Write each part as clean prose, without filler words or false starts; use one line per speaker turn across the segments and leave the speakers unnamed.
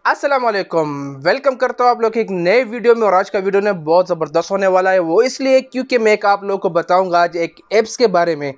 अस्सलाम वालेकुम, वेलकम करता हूँ आप लोग एक नए वीडियो में। और आज का वीडियो ने बहुत ज़बरदस्त होने वाला है। वो इसलिए क्योंकि मैं एक आप लोग को बताऊंगा आज एक ऐप्स के बारे में।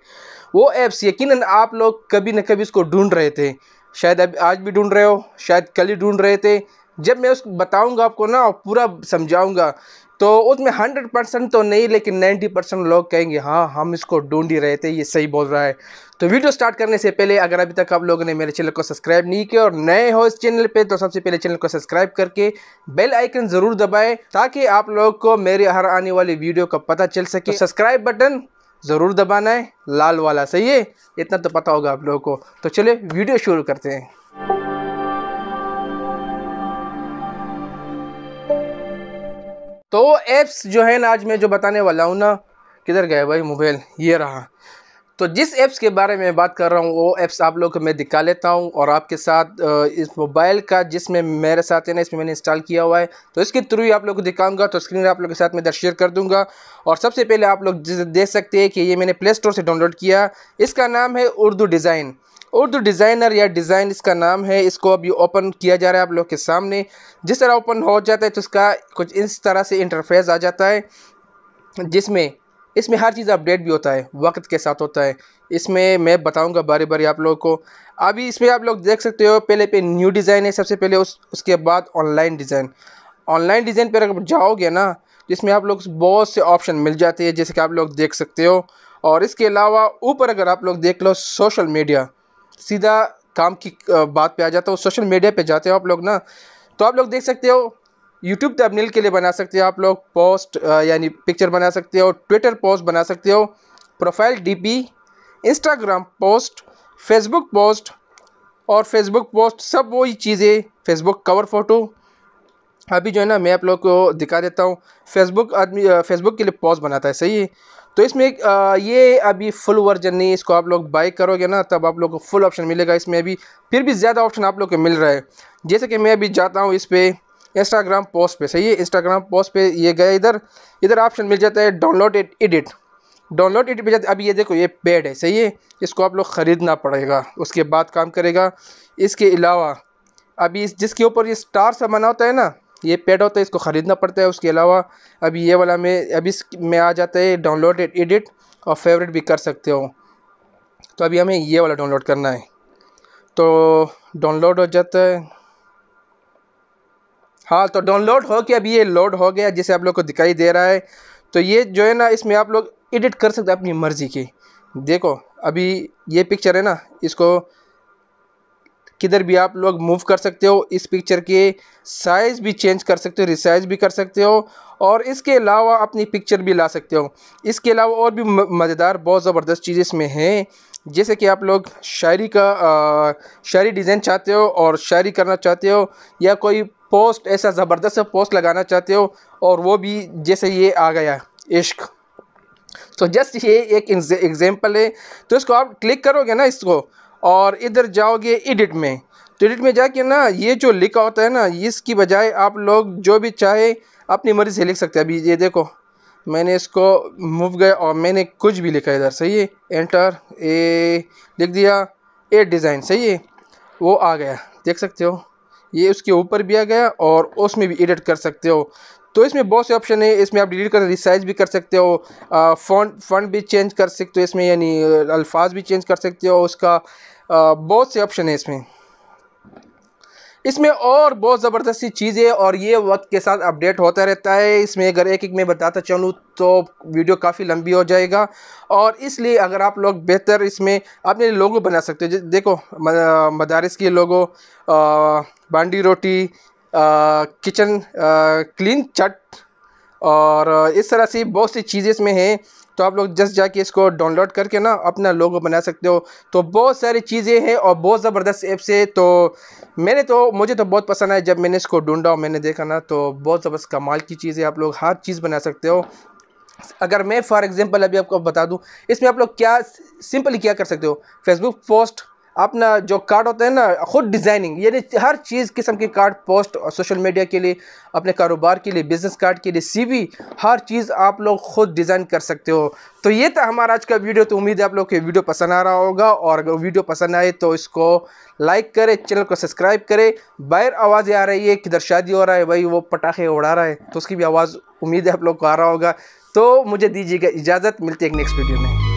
वो ऐप्स यकीनन आप लोग कभी न कभी इसको ढूंढ रहे थे, शायद अब आज भी ढूंढ रहे हो, शायद कल ही ढूंढ रहे थे। जब मैं उसको बताऊंगा आपको ना और पूरा समझाऊंगा तो उसमें 100% तो नहीं लेकिन 90% लोग कहेंगे हाँ हम इसको ढूंढ ही रहे थे, ये सही बोल रहा है। तो वीडियो स्टार्ट करने से पहले अगर अभी तक आप लोगों ने मेरे चैनल को सब्सक्राइब नहीं किया और नए हो इस चैनल पे तो सबसे पहले चैनल को सब्सक्राइब करके बेल आइकन ज़रूर दबाएं ताकि आप लोग को मेरी हर आने वाली वीडियो का पता चल सके। तो सब्सक्राइब बटन ज़रूर दबाना है, लाल वाला, सही है, इतना तो पता होगा आप लोगों को। तो चलिए वीडियो शुरू करते हैं। तो ऐप्स जो है ना आज मैं जो बताने वाला हूँ ना, किधर गया भाई मोबाइल, ये रहा। तो जिस ऐप्स के बारे में बात कर रहा हूँ वो ऐप्स आप लोग को मैं दिखा लेता हूँ और आपके साथ इस मोबाइल का जिसमें मेरे साथ है ना, इसमें मैंने इंस्टॉल किया हुआ है तो इसके थ्रू ही आप लोग को दिखाऊंगा। तो स्क्रीन आप लोग के साथ मैं इधर शेयर कर दूंगा। और सबसे पहले आप लोग देख सकते हैं कि ये मैंने प्ले स्टोर से डाउनलोड किया। इसका नाम है उर्दू डिज़ाइन, उर्दू डिज़ाइनर या डिज़ाइन इसका नाम है। इसको अभी ओपन किया जा रहा है आप लोग के सामने। जिस तरह ओपन हो जाता है तो इसका कुछ इस तरह से इंटरफेस आ जाता है जिसमें इसमें हर चीज़ अपडेट भी होता है, वक्त के साथ होता है। इसमें मैं बताऊंगा बारी बारी आप लोगों को। अभी इसमें आप लोग देख सकते हो पहले पे न्यू डिज़ाइन है सबसे पहले, उसके बाद ऑनलाइन डिज़ाइन। ऑनलाइन डिज़ाइन पर अगर जाओगे ना तो इसमें आप लोग बहुत से ऑप्शन मिल जाते हैं जैसे कि आप लोग देख सकते हो। और इसके अलावा ऊपर अगर आप लोग देख लो सोशल मीडिया, सीधा काम की बात पे आ जाता हो। सोशल मीडिया पे जाते हो आप लोग ना तो आप लोग देख सकते हो यूट्यूब थंबनेल के लिए बना सकते हो आप लोग पोस्ट, यानी पिक्चर बना सकते हो, ट्विटर पोस्ट बना सकते हो, profile DP, Instagram post, Facebook post. और फेसबुक पोस्ट सब वही चीज़ें, फेसबुक कवर फ़ोटो। अभी जो है ना मैं आप लोग को दिखा देता हूँ। फेसबुक आदमी फेसबुक के लिए पोस्ट बनाता है, सही है। तो इसमें ये अभी फुल वर्जन नहीं है, इसको आप लोग बाई करोगे ना तब आप लोग को फुल ऑप्शन मिलेगा। इसमें अभी फिर भी ज़्यादा ऑप्शन आप लोग को मिल रहा है। जैसे कि मैं अभी जाता हूँ इस पर इंस्टाग्राम पोस्ट पे, सही है। इंस्टाग्राम पोस्ट पे ये गए, इधर इधर ऑप्शन मिल जाता है डाउनलोड एडिट। डाउनलोड एडिट पे जाते अभी ये देखो ये पेड है, सही है। इसको आप लोग ख़रीदना पड़ेगा उसके बाद काम करेगा। इसके अलावा अभी जिसके ऊपर ये स्टार सा बना होता है ना, ये पेड होता है, इसको ख़रीदना पड़ता है। उसके अलावा अभी ये वाला में अभी में आ जाता है डाउनलोड एडिट और फेवरेट भी कर सकते हो। तो अभी हमें ये वाला डाउनलोड करना है तो डाउनलोड हो जाता है। हाँ तो डाउनलोड हो के अभी ये लोड हो गया जैसे आप लोग को दिखाई दे रहा है। तो ये जो है ना इसमें आप लोग एडिट कर सकते हैं अपनी मर्ज़ी की। देखो अभी ये पिक्चर है ना, इसको किधर भी आप लोग मूव कर सकते हो। इस पिक्चर के साइज़ भी चेंज कर सकते हो, रिसाइज भी कर सकते हो और इसके अलावा अपनी पिक्चर भी ला सकते हो। इसके अलावा और भी मज़ेदार बहुत ज़बरदस्त चीज़ इसमें हैं। जैसे कि आप लोग शायरी डिज़ाइन चाहते हो और शायरी करना चाहते हो या कोई पोस्ट ऐसा ज़बरदस्त सा पोस्ट लगाना चाहते हो और वो भी जैसे ये आ गया इश्क। तो जस्ट ये एक एग्जांपल है। तो इसको आप क्लिक करोगे ना इसको और इधर जाओगे एडिट में। तो एडिट में जाके ना ये जो लिखा होता है ना इसकी बजाय आप लोग जो भी चाहे अपनी मर्ज़ी से लिख सकते हैं। अभी ये देखो मैंने इसको मूव गया और मैंने कुछ भी लिखा इधर, सही है। एंटर ए लिख दिया, ए डिज़ाइन, सही है, वो आ गया, देख सकते हो। ये उसके ऊपर भी आ गया और उसमें भी एडिट कर सकते हो। तो इसमें बहुत से ऑप्शन है। इसमें आप डिलीट कर रिसाइज भी कर सकते हो, फ़ॉन्ट भी चेंज कर सकते हो इसमें, यानी अल्फाज भी चेंज कर सकते हो उसका। बहुत से ऑप्शन है इसमें और बहुत ज़बरदस्त सी चीज़ें। और ये वक्त के साथ अपडेट होता रहता है। इसमें अगर एक एक मैं बताता चलूँ तो वीडियो काफ़ी लंबी हो जाएगा और इसलिए अगर आप लोग बेहतर इसमें अपने लोगो बना सकते हो। देखो मदारिस के लोगो, बांडी रोटी, किचन क्लीन चट और इस तरह से बहुत सी चीज़ें इसमें हैं। तो आप लोग जस्ट जाके इसको डाउनलोड करके ना अपना लोगो बना सकते हो। तो बहुत सारी चीज़ें हैं और बहुत ज़बरदस्त ऐप्स है। तो मुझे तो बहुत पसंद आया जब मैंने इसको ढूंढा और मैंने देखा ना, तो बहुत ज़बरदस्त कमाल की चीज़ है। आप लोग हर चीज़ बना सकते हो। अगर मैं फॉर एग्जांपल अभी आपको बता दूं, इसमें आप लोग क्या सिंपली क्या कर सकते हो, फेसबुक पोस्ट अपना जो कार्ड होता है ना, ख़ुद डिज़ाइनिंग, यानी हर चीज़ किस्म के कार्ड, पोस्ट और सोशल मीडिया के लिए, अपने कारोबार के लिए, बिज़नेस कार्ड के लिए, सीवी, हर चीज़ आप लोग ख़ुद डिज़ाइन कर सकते हो। तो ये था हमारा आज का वीडियो। तो उम्मीद है आप लोग को वीडियो पसंद आ रहा होगा, और अगर वीडियो पसंद आए तो इसको लाइक करें, चैनल को सब्सक्राइब करें। बाहर आवाज़ें आ रही है, किधर शादी हो रहा है भाई, वो पटाखे उड़ा रहा है, तो उसकी भी आवाज़ उम्मीद है आप लोग को आ रहा होगा। तो मुझे दीजिएगा इजाज़त, मिलते हैं एक नेक्स्ट वीडियो में।